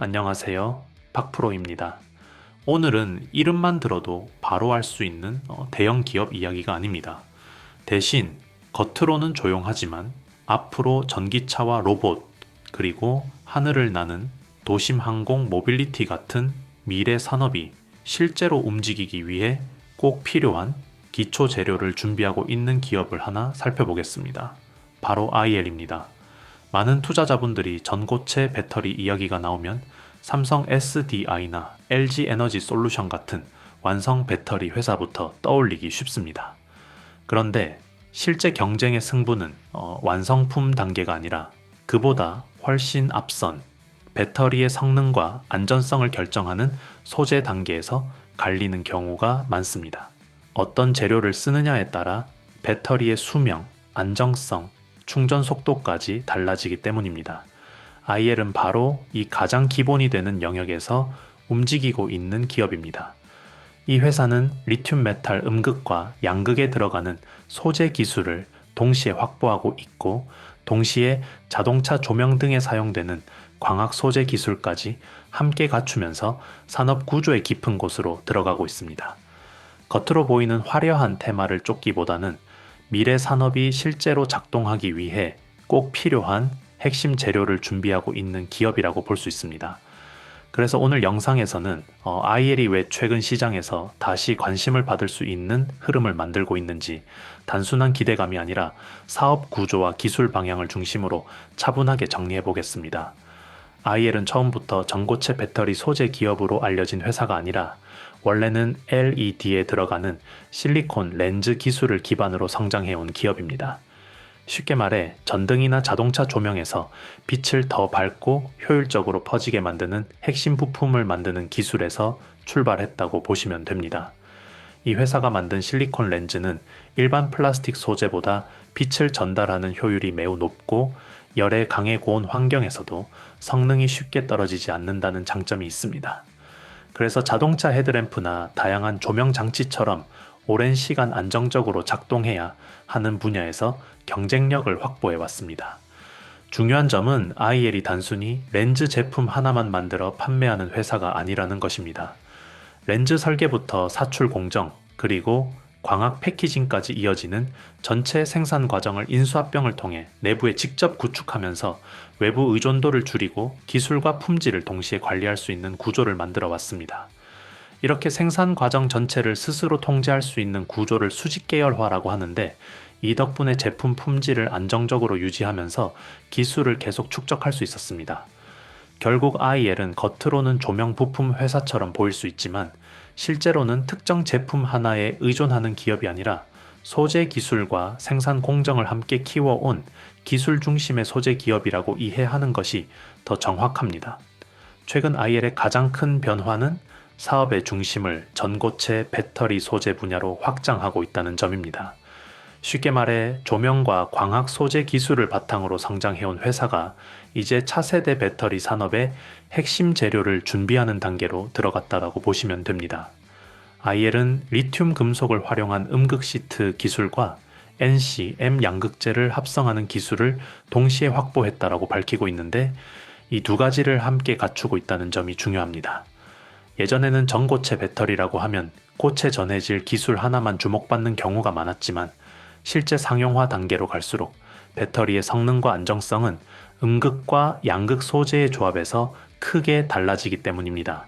안녕하세요. 박프로입니다. 오늘은 이름만 들어도 바로 알 수 있는 대형 기업 이야기가 아닙니다. 대신 겉으로는 조용하지만 앞으로 전기차와 로봇, 그리고 하늘을 나는 도심 항공 모빌리티 같은 미래 산업이 실제로 움직이기 위해 꼭 필요한 기초 재료를 준비하고 있는 기업을 하나 살펴보겠습니다. 바로 IL입니다. 많은 투자자분들이 전고체 배터리 이야기가 나오면 삼성 SDI나 LG 에너지 솔루션 같은 완성 배터리 회사부터 떠올리기 쉽습니다. 그런데 실제 경쟁의 승부는 완성품 단계가 아니라 그보다 훨씬 앞선 배터리의 성능과 안전성을 결정하는 소재 단계에서 갈리는 경우가 많습니다. 어떤 재료를 쓰느냐에 따라 배터리의 수명, 안정성, 충전 속도까지 달라지기 때문입니다. IL은 바로 이 가장 기본이 되는 영역에서 움직이고 있는 기업입니다. 이 회사는 리튬 메탈 음극과 양극에 들어가는 소재 기술을 동시에 확보하고 있고, 동시에 자동차 조명 등에 사용되는 광학 소재 기술까지 함께 갖추면서 산업 구조의 깊은 곳으로 들어가고 있습니다. 겉으로 보이는 화려한 테마를 쫓기보다는 미래 산업이 실제로 작동하기 위해 꼭 필요한 핵심 재료를 준비하고 있는 기업이라고 볼 수 있습니다. 그래서 오늘 영상에서는 IL이 왜 최근 시장에서 다시 관심을 받을 수 있는 흐름을 만들고 있는지, 단순한 기대감이 아니라 사업 구조와 기술 방향을 중심으로 차분하게 정리해 보겠습니다. IL은 처음부터 전고체 배터리 소재 기업으로 알려진 회사가 아니라 원래는 LED에 들어가는 실리콘 렌즈 기술을 기반으로 성장해온 기업입니다. 쉽게 말해 전등이나 자동차 조명에서 빛을 더 밝고 효율적으로 퍼지게 만드는 핵심 부품을 만드는 기술에서 출발했다고 보시면 됩니다. 이 회사가 만든 실리콘 렌즈는 일반 플라스틱 소재보다 빛을 전달하는 효율이 매우 높고 열에 강해 고온 환경에서도 성능이 쉽게 떨어지지 않는다는 장점이 있습니다. 그래서 자동차 헤드램프나 다양한 조명 장치처럼 오랜 시간 안정적으로 작동해야 하는 분야에서 경쟁력을 확보해 왔습니다. 중요한 점은 IL이 단순히 렌즈 제품 하나만 만들어 판매하는 회사가 아니라는 것입니다. 렌즈 설계부터 사출 공정, 그리고 광학 패키징까지 이어지는 전체 생산 과정을 인수합병을 통해 내부에 직접 구축하면서 외부 의존도를 줄이고 기술과 품질을 동시에 관리할 수 있는 구조를 만들어 왔습니다. 이렇게 생산 과정 전체를 스스로 통제할 수 있는 구조를 수직 계열화라고 하는데, 이 덕분에 제품 품질을 안정적으로 유지하면서 기술을 계속 축적할 수 있었습니다. 결국 IL은 겉으로는 조명 부품 회사처럼 보일 수 있지만 실제로는 특정 제품 하나에 의존하는 기업이 아니라 소재 기술과 생산 공정을 함께 키워온 기술 중심의 소재 기업이라고 이해하는 것이 더 정확합니다. 최근 IL의 가장 큰 변화는 사업의 중심을 전고체 배터리 소재 분야로 확장하고 있다는 점입니다. 쉽게 말해 조명과 광학 소재 기술을 바탕으로 성장해온 회사가 이제 차세대 배터리 산업의 핵심 재료를 준비하는 단계로 들어갔다라고 보시면 됩니다. IL은 리튬 금속을 활용한 음극 시트 기술과 NC, M 양극재를 합성하는 기술을 동시에 확보했다라고 밝히고 있는데, 이 두 가지를 함께 갖추고 있다는 점이 중요합니다. 예전에는 전고체 배터리라고 하면 고체 전해질 기술 하나만 주목받는 경우가 많았지만 실제 상용화 단계로 갈수록 배터리의 성능과 안정성은 음극과 양극 소재의 조합에서 크게 달라지기 때문입니다.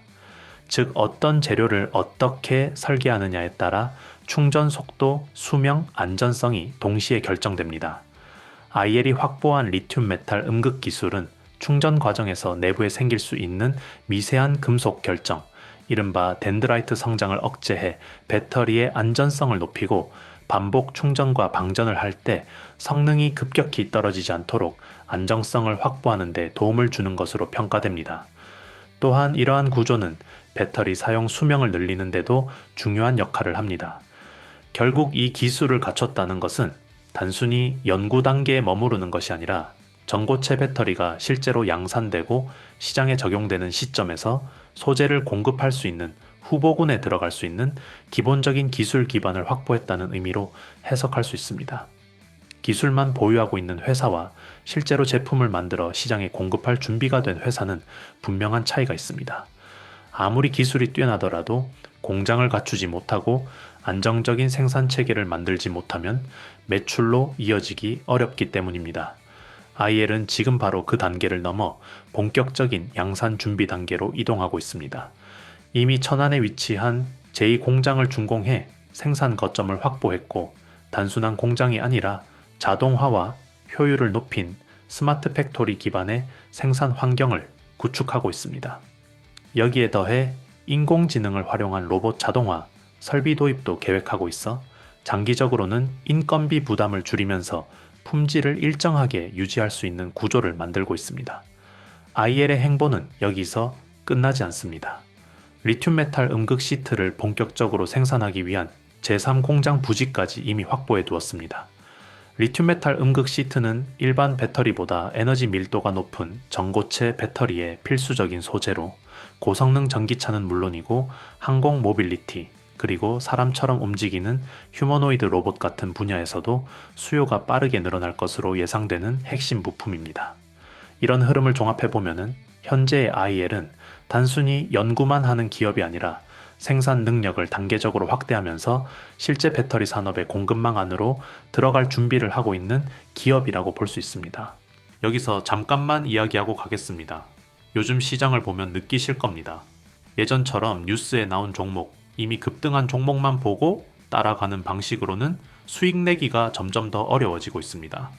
즉 어떤 재료를 어떻게 설계하느냐에 따라 충전 속도, 수명, 안전성이 동시에 결정됩니다. IL이 확보한 리튬 메탈 음극 기술은 충전 과정에서 내부에 생길 수 있는 미세한 금속 결정, 이른바 덴드라이트 성장을 억제해 배터리의 안전성을 높이고 반복 충전과 방전을 할 때 성능이 급격히 떨어지지 않도록 안정성을 확보하는 데 도움을 주는 것으로 평가됩니다. 또한 이러한 구조는 배터리 사용 수명을 늘리는 데도 중요한 역할을 합니다. 결국 이 기술을 갖췄다는 것은 단순히 연구 단계에 머무르는 것이 아니라 전고체 배터리가 실제로 양산되고 시장에 적용되는 시점에서 소재를 공급할 수 있는 후보군에 들어갈 수 있는 기본적인 기술 기반을 확보했다는 의미로 해석할 수 있습니다. 기술만 보유하고 있는 회사와 실제로 제품을 만들어 시장에 공급할 준비가 된 회사는 분명한 차이가 있습니다. 아무리 기술이 뛰어나더라도 공장을 갖추지 못하고 안정적인 생산 체계를 만들지 못하면 매출로 이어지기 어렵기 때문입니다. IL은 지금 바로 그 단계를 넘어 본격적인 양산 준비 단계로 이동하고 있습니다. 이미 천안에 위치한 제2공장을 준공해 생산 거점을 확보했고 단순한 공장이 아니라 자동화와 효율을 높인 스마트 팩토리 기반의 생산 환경을 구축하고 있습니다. 여기에 더해 인공지능을 활용한 로봇 자동화, 설비 도입도 계획하고 있어 장기적으로는 인건비 부담을 줄이면서 품질을 일정하게 유지할 수 있는 구조를 만들고 있습니다. IL의 행보는 여기서 끝나지 않습니다. 리튬 메탈 음극 시트를 본격적으로 생산하기 위한 제3공장 부지까지 이미 확보해 두었습니다. 리튬 메탈 음극 시트는 일반 배터리보다 에너지 밀도가 높은 전고체 배터리의 필수적인 소재로 고성능 전기차는 물론이고 항공 모빌리티, 그리고 사람처럼 움직이는 휴머노이드 로봇 같은 분야에서도 수요가 빠르게 늘어날 것으로 예상되는 핵심 부품입니다. 이런 흐름을 종합해보면 현재의 IL은 단순히 연구만 하는 기업이 아니라 생산 능력을 단계적으로 확대하면서 실제 배터리 산업의 공급망 안으로 들어갈 준비를 하고 있는 기업이라고 볼 수 있습니다. 여기서 잠깐만 이야기하고 가겠습니다. 요즘 시장을 보면 느끼실 겁니다. 예전처럼 뉴스에 나온 종목, 이미 급등한 종목만 보고 따라가는 방식으로는 수익 내기가 점점 더 어려워지고 있습니다.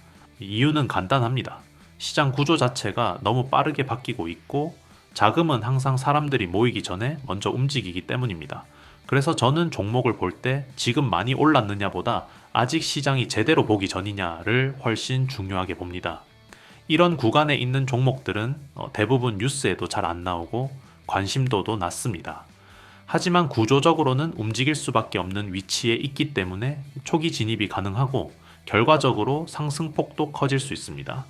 이유는 간단합니다. 시장 구조 자체가 너무 빠르게 바뀌고 있고 자금은 항상 사람들이 모이기 전에 먼저 움직이기 때문입니다. 그래서 저는 종목을 볼 때 지금 많이 올랐느냐보다 아직 시장이 제대로 보기 전이냐를 훨씬 중요하게 봅니다. 이런 구간에 있는 종목들은 대부분 뉴스에도 잘 안 나오고 관심도도 낮습니다. 하지만 구조적으로는 움직일 수밖에 없는 위치에 있기 때문에 초기 진입이 가능하고 결과적으로 상승폭도 커질 수 있습니다.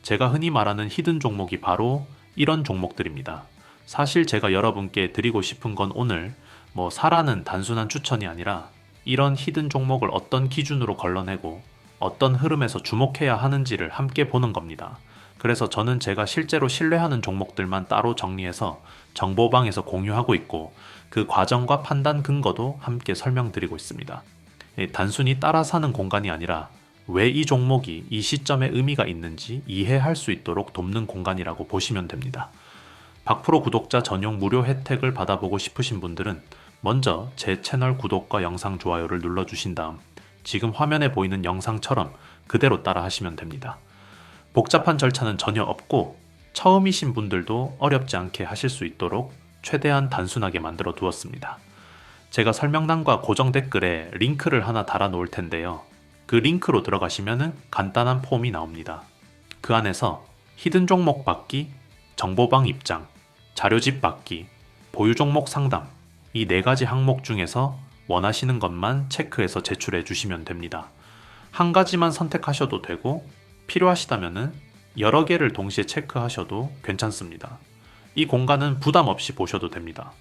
제가 흔히 말하는 히든 종목이 바로 이런 종목들입니다. 사실 제가 여러분께 드리고 싶은 건 오늘 사라는 단순한 추천이 아니라 이런 히든 종목을 어떤 기준으로 걸러내고 어떤 흐름에서 주목해야 하는지를 함께 보는 겁니다. 그래서 저는 제가 실제로 신뢰하는 종목들만 따로 정리해서 정보방에서 공유하고 있고 그 과정과 판단 근거도 함께 설명드리고 있습니다. 단순히 따라 사는 공간이 아니라 왜 이 종목이 이 시점에 의미가 있는지 이해할 수 있도록 돕는 공간이라고 보시면 됩니다. 박프로 구독자 전용 무료 혜택을 받아보고 싶으신 분들은 먼저 제 채널 구독과 영상 좋아요를 눌러주신 다음 지금 화면에 보이는 영상처럼 그대로 따라 하시면 됩니다. 복잡한 절차는 전혀 없고 처음이신 분들도 어렵지 않게 하실 수 있도록 최대한 단순하게 만들어 두었습니다. 제가 설명란과 고정 댓글에 링크를 하나 달아 놓을 텐데요. 그 링크로 들어가시면 간단한 폼이 나옵니다. 그 안에서 히든 종목 받기, 정보방 입장, 자료집 받기, 보유 종목 상담 이 4가지 항목 중에서 원하시는 것만 체크해서 제출해 주시면 됩니다. 한 가지만 선택하셔도 되고 필요하시다면 여러 개를 동시에 체크하셔도 괜찮습니다. 이 공간은 부담 없이 보셔도 됩니다.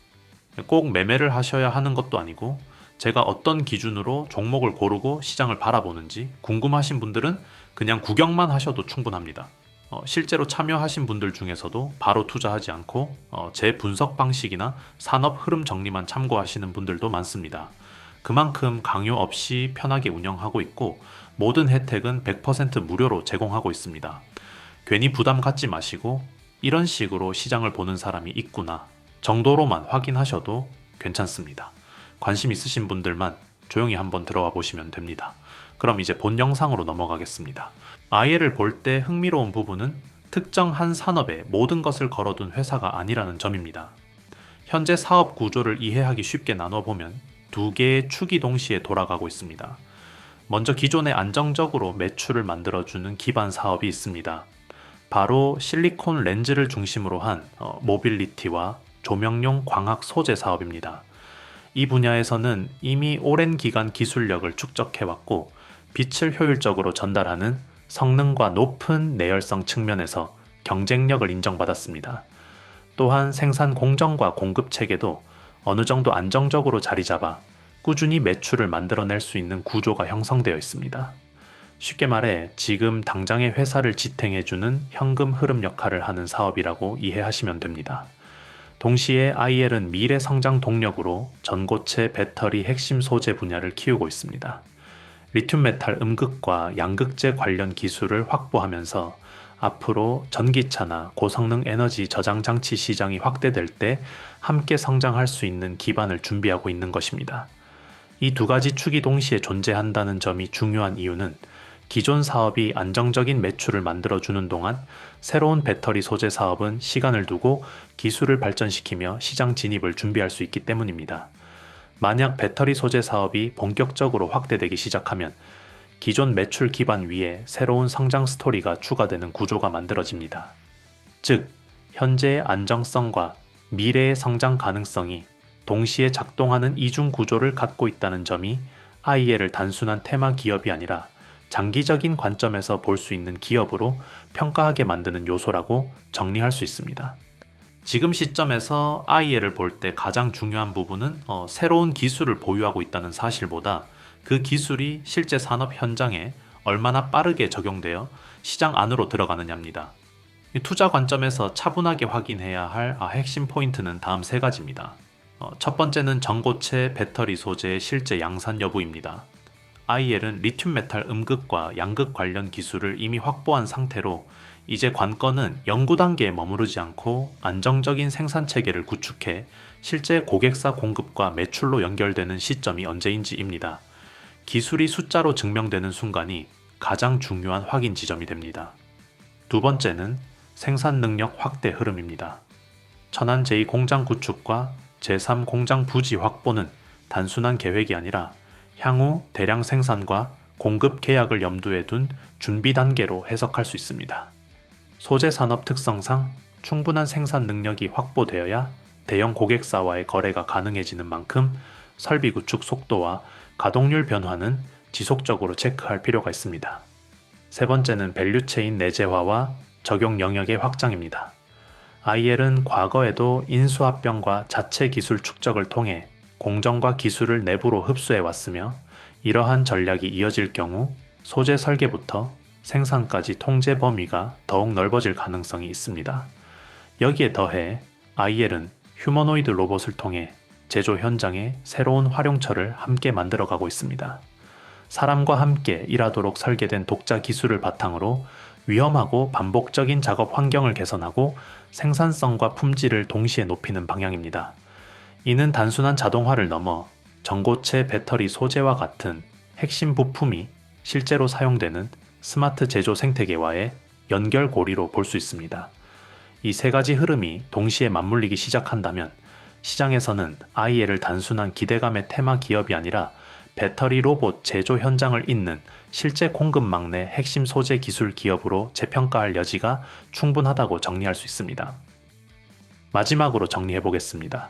꼭 매매를 하셔야 하는 것도 아니고 제가 어떤 기준으로 종목을 고르고 시장을 바라보는지 궁금하신 분들은 그냥 구경만 하셔도 충분합니다. 실제로 참여하신 분들 중에서도 바로 투자하지 않고 제 분석 방식이나 산업 흐름 정리만 참고하시는 분들도 많습니다. 그만큼 강요 없이 편하게 운영하고 있고 모든 혜택은 100% 무료로 제공하고 있습니다. 괜히 부담 갖지 마시고 이런 식으로 시장을 보는 사람이 있구나 정도로만 확인하셔도 괜찮습니다. 관심 있으신 분들만 조용히 한번 들어와 보시면 됩니다. 그럼 이제 본 영상으로 넘어가겠습니다. IL을 볼 때 흥미로운 부분은 특정 한 산업에 모든 것을 걸어둔 회사가 아니라는 점입니다. 현재 사업 구조를 이해하기 쉽게 나눠보면 2개의 축이 동시에 돌아가고 있습니다. 먼저 기존에 안정적으로 매출을 만들어주는 기반 사업이 있습니다. 바로 실리콘 렌즈를 중심으로 한 모빌리티와 조명용 광학 소재 사업입니다. 이 분야에서는 이미 오랜 기간 기술력을 축적해왔고 빛을 효율적으로 전달하는 성능과 높은 내열성 측면에서 경쟁력을 인정받았습니다. 또한 생산 공정과 공급 체계도 어느 정도 안정적으로 자리 잡아 꾸준히 매출을 만들어낼 수 있는 구조가 형성되어 있습니다. 쉽게 말해 지금 당장의 회사를 지탱해주는 현금 흐름 역할을 하는 사업이라고 이해하시면 됩니다. 동시에 IEL은 미래 성장 동력으로 전고체 배터리 핵심 소재 분야를 키우고 있습니다. 리튬 메탈 음극과 양극재 관련 기술을 확보하면서 앞으로 전기차나 고성능 에너지 저장 장치 시장이 확대될 때 함께 성장할 수 있는 기반을 준비하고 있는 것입니다. 이 두 가지 축이 동시에 존재한다는 점이 중요한 이유는 기존 사업이 안정적인 매출을 만들어주는 동안 새로운 배터리 소재 사업은 시간을 두고 기술을 발전시키며 시장 진입을 준비할 수 있기 때문입니다. 만약 배터리 소재 사업이 본격적으로 확대되기 시작하면 기존 매출 기반 위에 새로운 성장 스토리가 추가되는 구조가 만들어집니다. 즉, 현재의 안정성과 미래의 성장 가능성이 동시에 작동하는 이중 구조를 갖고 있다는 점이 IEL을 단순한 테마 기업이 아니라 장기적인 관점에서 볼 수 있는 기업으로 평가하게 만드는 요소라고 정리할 수 있습니다. 지금 시점에서 IEL을 볼 때 가장 중요한 부분은 새로운 기술을 보유하고 있다는 사실보다 그 기술이 실제 산업 현장에 얼마나 빠르게 적용되어 시장 안으로 들어가느냐입니다. 투자 관점에서 차분하게 확인해야 할 핵심 포인트는 다음 세 가지입니다. 첫 번째는 전고체 배터리 소재의 실제 양산 여부입니다. IEL은 리튬 메탈 음극과 양극 관련 기술을 이미 확보한 상태로 이제 관건은 연구 단계에 머무르지 않고 안정적인 생산 체계를 구축해 실제 고객사 공급과 매출로 연결되는 시점이 언제인지입니다. 기술이 숫자로 증명되는 순간이 가장 중요한 확인 지점이 됩니다. 두 번째는 생산 능력 확대 흐름입니다. 천안 제2공장 구축과 제3 공장 부지 확보는 단순한 계획이 아니라 향후 대량 생산과 공급 계약을 염두에 둔 준비 단계로 해석할 수 있습니다. 소재 산업 특성상 충분한 생산 능력이 확보되어야 대형 고객사와의 거래가 가능해지는 만큼 설비 구축 속도와 가동률 변화는 지속적으로 체크할 필요가 있습니다. 세 번째는 밸류체인 내재화와 적용 영역의 확장입니다. IEL은 과거에도 인수합병과 자체 기술 축적을 통해 공정과 기술을 내부로 흡수해 왔으며 이러한 전략이 이어질 경우 소재 설계부터 생산까지 통제 범위가 더욱 넓어질 가능성이 있습니다. 여기에 더해 IEL은 휴머노이드 로봇을 통해 제조 현장에 새로운 활용처를 함께 만들어가고 있습니다. 사람과 함께 일하도록 설계된 독자 기술을 바탕으로 위험하고 반복적인 작업 환경을 개선하고 생산성과 품질을 동시에 높이는 방향입니다. 이는 단순한 자동화를 넘어 전고체 배터리 소재와 같은 핵심 부품이 실제로 사용되는 스마트 제조 생태계와의 연결고리로 볼 수 있습니다. 이 세 가지 흐름이 동시에 맞물리기 시작한다면 시장에서는 IEL을 단순한 기대감의 테마 기업이 아니라 배터리 로봇 제조 현장을 잇는 실제 공급망 내 핵심 소재 기술 기업으로 재평가할 여지가 충분하다고 정리할 수 있습니다. 마지막으로 정리해 보겠습니다.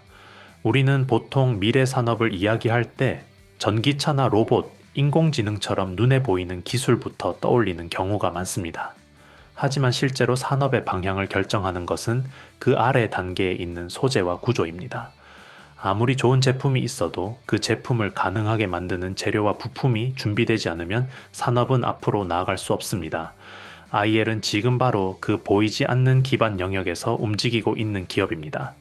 우리는 보통 미래 산업을 이야기할 때 전기차나 로봇, 인공지능처럼 눈에 보이는 기술부터 떠올리는 경우가 많습니다. 하지만 실제로 산업의 방향을 결정하는 것은 그 아래 단계에 있는 소재와 구조입니다. 아무리 좋은 제품이 있어도 그 제품을 가능하게 만드는 재료와 부품이 준비되지 않으면 산업은 앞으로 나아갈 수 없습니다. IEL은 지금 바로 그 보이지 않는 기반 영역에서 움직이고 있는 기업입니다.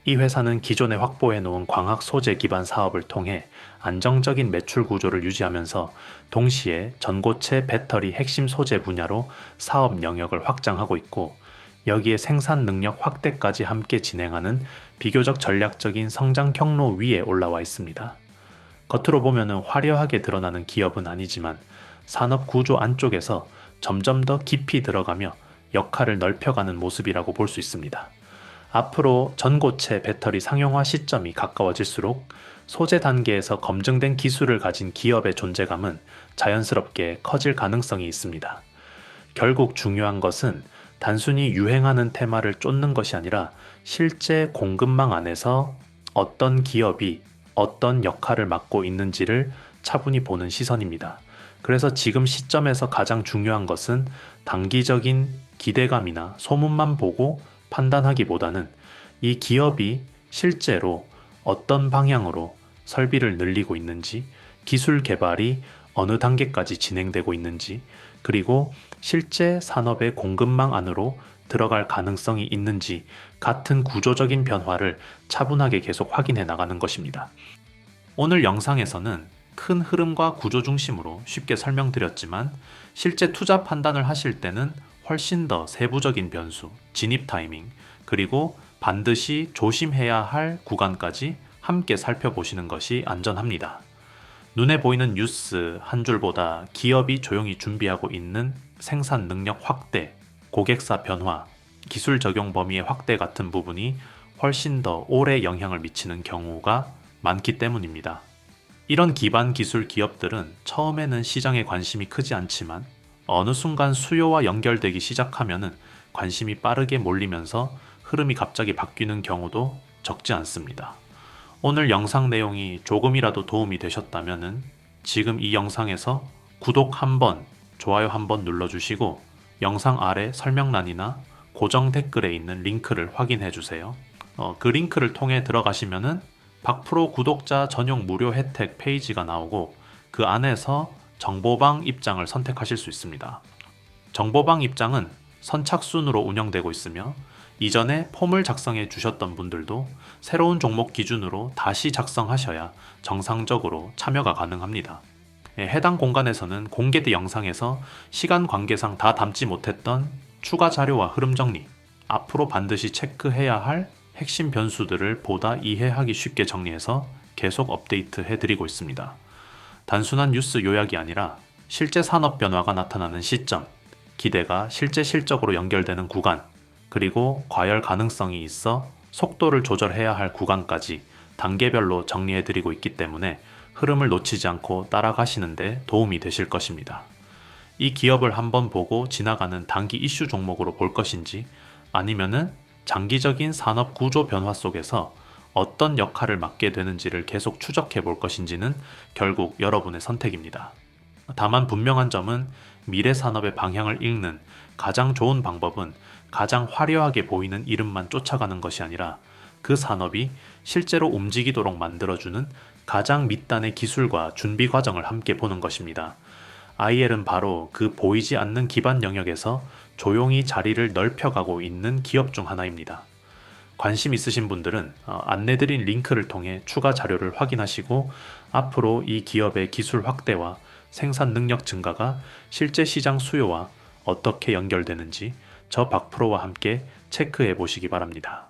이 회사는 기존에 확보해 놓은 광학 소재 기반 사업을 통해 안정적인 매출 구조를 유지하면서 동시에 전고체 배터리 핵심 소재 분야로 사업 영역을 확장하고 있고 여기에 생산 능력 확대까지 함께 진행하는 비교적 전략적인 성장 경로 위에 올라와 있습니다. 겉으로 보면은 화려하게 드러나는 기업은 아니지만 산업 구조 안쪽에서 점점 더 깊이 들어가며 역할을 넓혀가는 모습이라고 볼 수 있습니다. 앞으로 전고체 배터리 상용화 시점이 가까워질수록 소재 단계에서 검증된 기술을 가진 기업의 존재감은 자연스럽게 커질 가능성이 있습니다. 결국 중요한 것은 단순히 유행하는 테마를 쫓는 것이 아니라 실제 공급망 안에서 어떤 기업이 어떤 역할을 맡고 있는지를 차분히 보는 시선입니다. 그래서 지금 시점에서 가장 중요한 것은 단기적인 기대감이나 소문만 보고 판단하기보다는 이 기업이 실제로 어떤 방향으로 설비를 늘리고 있는지, 기술 개발이 어느 단계까지 진행되고 있는지, 그리고 실제 산업의 공급망 안으로 들어갈 가능성이 있는지 같은 구조적인 변화를 차분하게 계속 확인해 나가는 것입니다. 오늘 영상에서는 큰 흐름과 구조 중심으로 쉽게 설명드렸지만 실제 투자 판단을 하실 때는 훨씬 더 세부적인 변수, 진입 타이밍, 그리고 반드시 조심해야 할 구간까지 함께 살펴보시는 것이 안전합니다. 눈에 보이는 뉴스 한 줄보다 기업이 조용히 준비하고 있는 생산 능력 확대, 고객사 변화, 기술 적용 범위의 확대 같은 부분이 훨씬 더 오래 영향을 미치는 경우가 많기 때문입니다. 이런 기반 기술 기업들은 처음에는 시장에 관심이 크지 않지만 어느 순간 수요와 연결되기 시작하면은 관심이 빠르게 몰리면서 흐름이 갑자기 바뀌는 경우도 적지 않습니다. 오늘 영상 내용이 조금이라도 도움이 되셨다면은 지금 이 영상에서 구독 한번, 좋아요 한번 눌러주시고 영상 아래 설명란이나 고정 댓글에 있는 링크를 확인해 주세요. 그 링크를 통해 들어가시면은 박프로 구독자 전용 무료 혜택 페이지가 나오고 그 안에서 정보방 입장을 선택하실 수 있습니다. 정보방 입장은 선착순으로 운영되고 있으며 이전에 폼을 작성해 주셨던 분들도 새로운 종목 기준으로 다시 작성하셔야 정상적으로 참여가 가능합니다. 해당 공간에서는 공개된 영상에서 시간 관계상 다 담지 못했던 추가 자료와 흐름 정리, 앞으로 반드시 체크해야 할 핵심 변수들을 보다 이해하기 쉽게 정리해서 계속 업데이트 해드리고 있습니다. 단순한 뉴스 요약이 아니라 실제 산업 변화가 나타나는 시점, 기대가 실제 실적으로 연결되는 구간, 그리고 과열 가능성이 있어 속도를 조절해야 할 구간까지 단계별로 정리해드리고 있기 때문에 흐름을 놓치지 않고 따라가시는데 도움이 되실 것입니다. 이 기업을 한번 보고 지나가는 단기 이슈 종목으로 볼 것인지 아니면은 장기적인 산업 구조 변화 속에서 어떤 역할을 맡게 되는지를 계속 추적해 볼 것인지는 결국 여러분의 선택입니다. 다만 분명한 점은 미래 산업의 방향을 읽는 가장 좋은 방법은 가장 화려하게 보이는 이름만 쫓아가는 것이 아니라 그 산업이 실제로 움직이도록 만들어주는 가장 밑단의 기술과 준비 과정을 함께 보는 것입니다. IL은 바로 그 보이지 않는 기반 영역에서 조용히 자리를 넓혀가고 있는 기업 중 하나입니다. 관심 있으신 분들은 안내드린 링크를 통해 추가 자료를 확인하시고 앞으로 이 기업의 기술 확대와 생산 능력 증가가 실제 시장 수요와 어떻게 연결되는지 저 박프로와 함께 체크해 보시기 바랍니다.